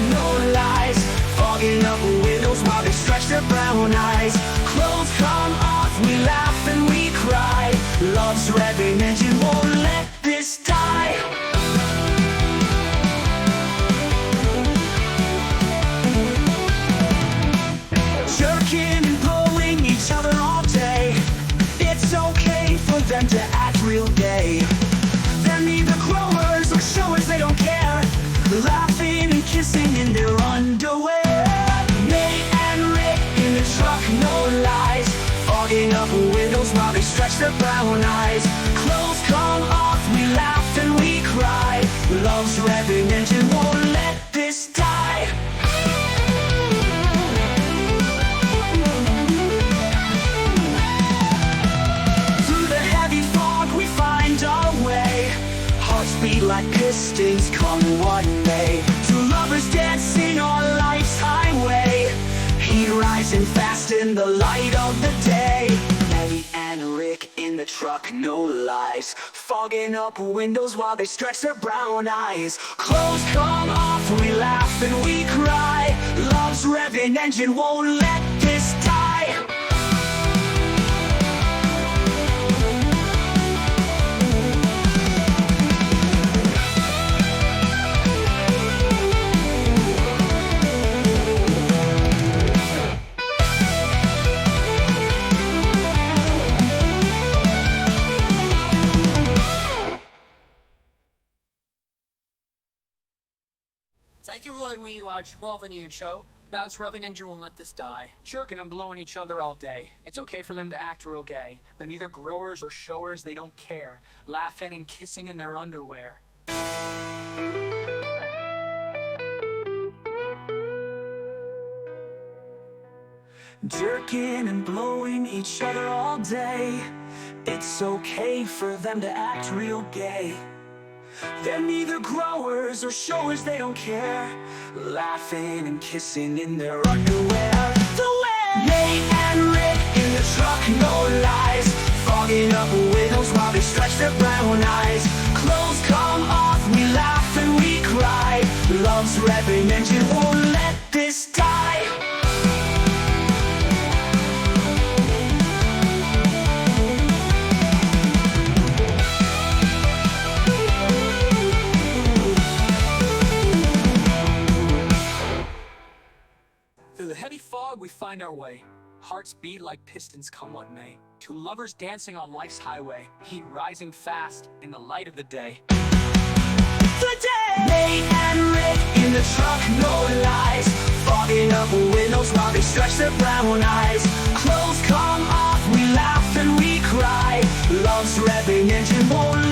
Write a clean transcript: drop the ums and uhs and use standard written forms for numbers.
no lies. Fogging up windows while they stretch their brown eyes. Clothes come off, we laugh and we cry. Love's revving engine won't let this die. Jerking and blowing each other all day. It's okay for them to act real gay. They're neither growers or showers, they don't care. Laughing and kissing in their underwear. Nate and Rick in the truck, no lies. Fogging up windows while they stretch their brown eyes. Clothes come off, we laugh and we cry. Love's revving engine won't let this die. Through the heavy fog we find our way. Hearts beat like pistons, come what may. Two lovers dancing on life's highway. Heat rising fast in the light of the day. Eddie and Rick in the truck, no lies. Fogging up windows while they stretch their brown eyes. Clothes come off, we laugh and we cry. Love's revving engine won't let this die. Thank you for letting me watch Wolven Ian Show. Love's revving engine won't let this die. Jerking and blowing each other all day. It's okay for them to act real gay. They're neither growers or showers, they don't care. Laughing and kissing in their underwear. Jerking and blowing each other all day. It's okay for them to act real gay. They're neither growers or showers, they don't care. Laughing and kissing in their underwear. The way Nate and Rick in the truck, no lies. Fogging up windows while they stretch their brown eyes. Clothes come off, we laugh and we cry. Love's revving engine won't let this die. Through the heavy fog we find our way. Hearts beat like pistons, come what may. Two lovers dancing on life's highway. Heat rising fast in the light of the day. The day Nate and Rick in the truck, no lies. Fogging up windows while they stretch their brown eyes. Clothes come off, we laugh and we cry. Love's revving engine won't